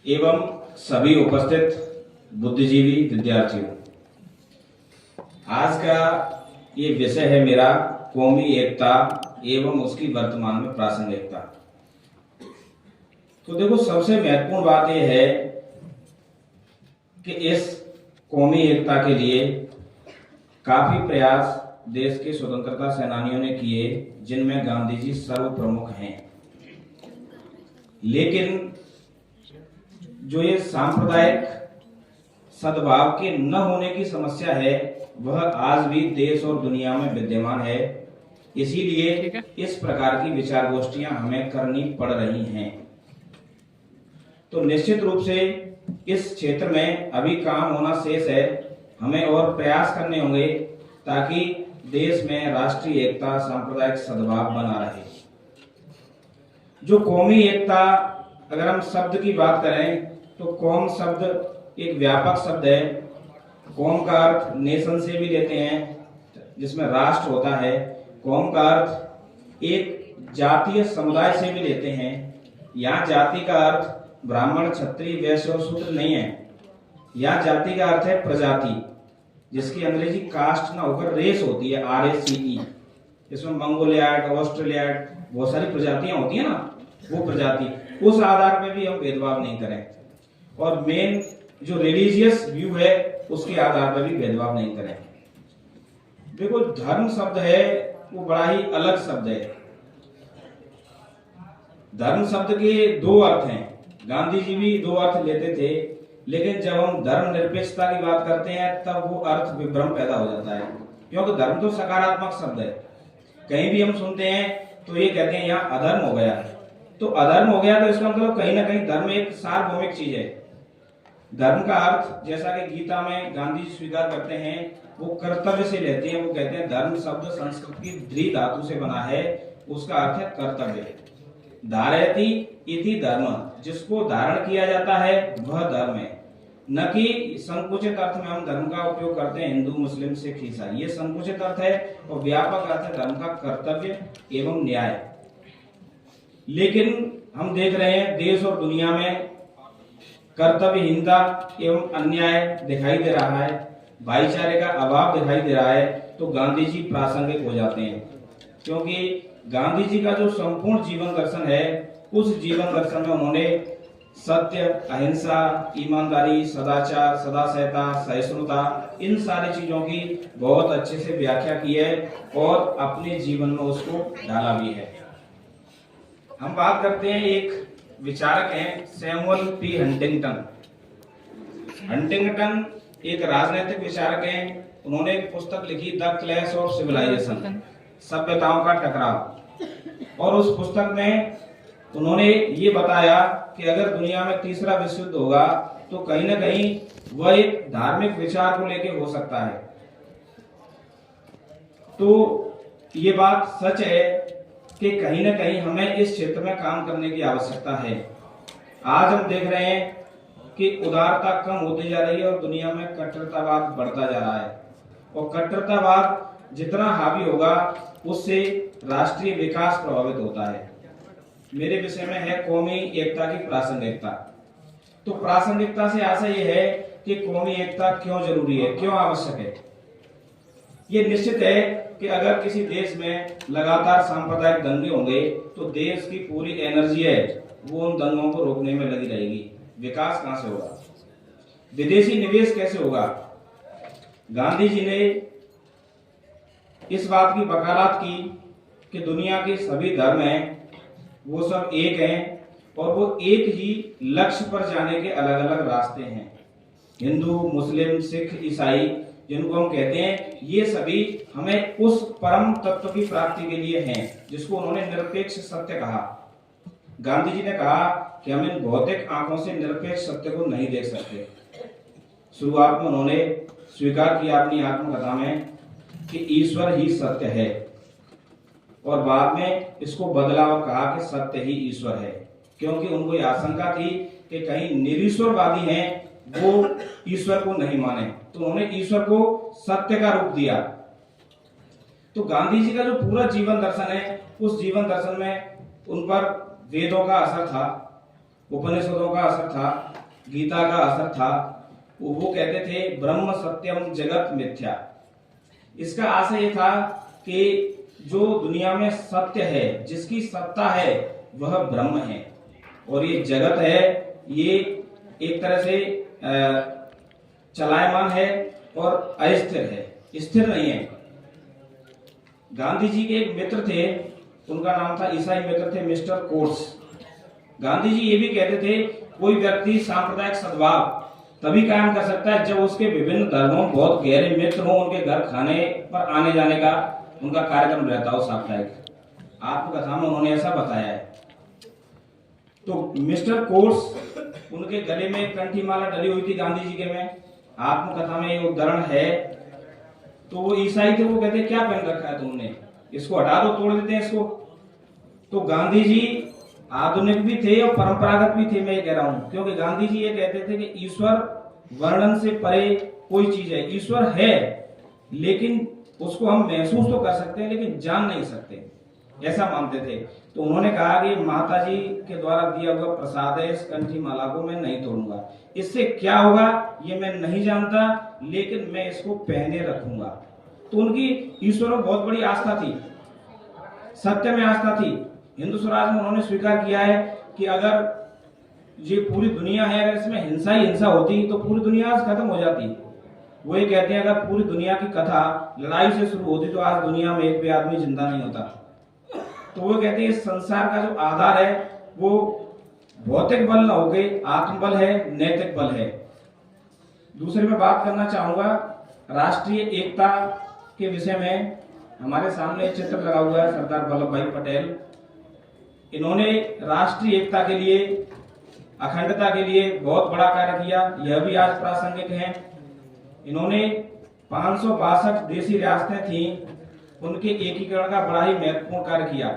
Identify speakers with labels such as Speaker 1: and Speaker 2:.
Speaker 1: एवं सभी उपस्थित बुद्धिजीवी विद्यार्थियों, आज का ये विषय है मेरा कौमी एकता एवं उसकी वर्तमान में प्रासंगिकता। तो देखो, सबसे महत्वपूर्ण बात यह है कि इस कौमी एकता के लिए काफी प्रयास देश के स्वतंत्रता सेनानियों ने किए, जिनमें गांधी जी सर्वप्रमुख हैं। लेकिन जो ये सांप्रदायिक सद्भाव के न होने की समस्या है, वह आज भी देश और दुनिया में विद्यमान है। इसीलिए इस प्रकार की विचार गोष्ठियां हमें करनी पड़ रही हैं। तो निश्चित रूप से इस क्षेत्र में अभी काम होना शेष है। हमें और प्रयास करने होंगे ताकि देश में राष्ट्रीय एकता, सांप्रदायिक सद्भाव बना रहे। जो कौमी एकता, अगर हम शब्द की बात करें तो कौम शब्द एक व्यापक शब्द है। कौम का अर्थ नेशन से भी लेते हैं, जिसमें राष्ट्र होता है। कौम का अर्थ एक जातीय समुदाय से भी लेते हैं। यहाँ जाति का अर्थ ब्राह्मण, क्षत्रिय, वैश्य और शूद्र नहीं है। यहाँ जाति का अर्थ है प्रजाति, जिसकी अंग्रेजी कास्ट ना होकर रेस होती है, RACE। इसमें मंगोलियाड, ऑस्ट्रेलियाड बहुत सारी प्रजातियां होती है ना, वो प्रजाति। उस आधार पे भी हम भेदभाव नहीं करें, और मेन जो रिलीजियस व्यू है उसके आधार पर भी भेदभाव नहीं करें। देखो, धर्म शब्द है वो बड़ा ही अलग शब्द है। धर्म शब्द के दो अर्थ हैं। गांधी जी भी दो अर्थ लेते थे, लेकिन जब हम धर्म निरपेक्षता की बात करते हैं तब वो अर्थ विभ्रम पैदा हो जाता है, क्योंकि धर्म तो सकारात्मक शब्द है। कहीं भी हम सुनते हैं तो ये कहते हैं यहाँ अधर्म हो गया, तो अधर्म हो गया तो इसका मतलब कहीं ना कहीं धर्म एक सार्वभौमिक चीज है। धर्म का अर्थ, जैसा कि गीता में गांधी जी स्वीकार करते हैं, वो कर्तव्य से लेते हैं। वो कहते हैं धर्म शब्द संस्कृत की द्रि धातु से बना है, उसका अर्थ है कर्तव्य। धारयति इति धर्म, जिसको धारण किया जाता है वह धर्म है। न कि संकुचित अर्थ में हम धर्म का उपयोग करते हैं, हिंदू, मुस्लिम, सिख, ईसाई, ये संकुचित अर्थ है। और व्यापक अर्थ है धर्म का कर्तव्य एवं न्याय। लेकिन हम देख रहे हैं देश और दुनिया में कर्तव्यहीनता एवं अन्याय दिखाई दे रहा है, भाईचारे का अभाव दिखाई दे रहा है। तो गांधी जी प्रासंगिक हो जाते हैं, क्योंकि गांधी जी का जो संपूर्ण जीवन दर्शन है, उस जीवन दर्शन में उन्होंने सत्य, अहिंसा, ईमानदारी, सदाचार, सदासहता, सहिष्णुता, इन सारी चीजों की बहुत अच्छे से व्याख्या की है और अपने जीवन में उसको डाला भी है। हम बात करते हैं, एक विचारक हैं सैमुअल पी हंटिंगटन। हंटिंगटन एक राजनीतिक विचारक हैं। उन्होंने एक पुस्तक लिखी, द क्लैश ऑफ सिविलाइजेशन, सभ्यताओं का टकराव। और उस पुस्तक में उन्होंने ये बताया कि अगर दुनिया में तीसरा विश्व युद्ध होगा तो कहीं ना कहीं वह एक धार्मिक विचार को लेकर हो सकता है। तो ये बात सच है कि कहीं ना कहीं हमें इस क्षेत्र में काम करने की आवश्यकता है। आज हम देख रहे हैं कि उदारता कम होती जा रही है और दुनिया में कट्टरतावाद बढ़ता जा रहा है। और कट्टरतावाद जितना हावी होगा, उससे राष्ट्रीय विकास प्रभावित होता है। मेरे विषय में है कौमी एकता की प्रासंगिकता। तो प्रासंगिकता से आशा यह है कि कौमी एकता क्यों जरूरी है, क्यों आवश्यक है। ये निश्चित है कि अगर किसी देश में लगातार सांप्रदायिक दंगे होंगे तो देश की पूरी एनर्जी है वो उन दंगों को रोकने में लगी रहेगी। विकास कहां से होगा, विदेशी निवेश कैसे होगा। गांधी जी ने इस बात की वकालत की कि दुनिया के सभी धर्म हैं वो सब एक हैं और वो एक ही लक्ष्य पर जाने के अलग अलग रास्ते हैं। हिंदू, मुस्लिम, सिख, ईसाई, जिनको हम कहते हैं, ये सभी हमें उस परम तत्व की प्राप्ति के लिए हैं, जिसको उन्होंने निरपेक्ष सत्य कहा। गांधी जी ने कहा कि हम इन भौतिक आंखों से निरपेक्ष सत्य को नहीं देख सकते। शुरुआत में उन्होंने स्वीकार किया अपनी आत्मकथा में कि ईश्वर ही सत्य है, और बाद में इसको बदला और कहा कि सत्य ही ईश्वर है, क्योंकि उनको यह आशंका थी कि कहीं निरीश्वरवादी हैं वो ईश्वर को नहीं माने, तो उन्होंने ईश्वर को सत्य का रूप दिया। तो गांधी जी का जो पूरा जीवन दर्शन है, उस जीवन दर्शन में उन पर वेदों का असर था। उपनिषदों का असर था, गीता का असर था। वो कहते थे ब्रह्म सत्यम जगत मिथ्या। इसका आशय ये था कि जो दुनिया में सत्य है, जिसकी सत्ता है, वह ब्रह्म है, और ये जगत है, ये एक तरह से चलायमान है और अस्थिर है, स्थिर नहीं है। गांधी जी के एक मित्र थे, उनका नाम था, ईसाई मित्र थे, मिस्टर कोर्स। गांधी जी ये भी कहते थे कोई व्यक्ति सांप्रदायिक सद्भाव तभी कायम कर सकता है जब उसके विभिन्न धर्मों बहुत गहरे मित्र हो, उनके घर खाने पर आने जाने का उनका कार्यक्रम रहता हो साप्ताहिक। आत्मकथा में उन्होंने ऐसा बताया है। तो मिस्टर कोर्स, उनके गले में कंठी माला डली हुई थी गांधी जी के में, आत्मकथा में ये उदाहरण है। तो वो ईसाई थे, वो कहते क्या पहन रखा है तुमने, इसको हटा दो, तोड़ देते हैं इसको। तो गांधी जी आधुनिक भी थे और परंपरागत भी थे, मैं ये कह रहा हूं, क्योंकि गांधी जी ये कहते थे कि ईश्वर वर्णन से परे कोई चीज है। ईश्वर है, लेकिन उसको हम महसूस तो कर सकते हैं, लेकिन जान नहीं सकते, ऐसा मानते थे। तो उन्होंने कहा कि माता जी के द्वारा दिया हुआ प्रसाद है, इस कंठी माला को मैं नहीं तोड़ूंगा। इससे क्या होगा ये मैं नहीं जानता, लेकिन मैं इसको पहने रखूंगा। तो उनकी ईश्वर में बहुत बड़ी आस्था थी, सत्य में आस्था थी। हिंदू स्वराज में उन्होंने स्वीकार किया है कि अगर ये पूरी दुनिया है, अगर इसमें हिंसा ही हिंसा होती तो पूरी दुनिया खत्म हो जाती। वो ये कहते हैं अगर पूरी दुनिया की कथा लड़ाई से शुरू होती तो आज दुनिया में एक भी आदमी जिंदा नहीं होता। तो वो कहते हैं इस संसार का जो आधार है वो भौतिक बल न होके आत्मबल है, नैतिक बल है। दूसरी मैं बात करना चाहूंगा राष्ट्रीय एकता के विषय में। हमारे सामने चित्र लगा हुआ है सरदार वल्लभ भाई पटेल। इन्होंने राष्ट्रीय एकता के लिए, अखंडता के लिए बहुत बड़ा कार्य किया, यह भी आज प्रासंगिक है। इन्होंने 562 देशी रियासतें थी, उनके एकीकरण का बड़ा ही महत्वपूर्ण कार्य किया।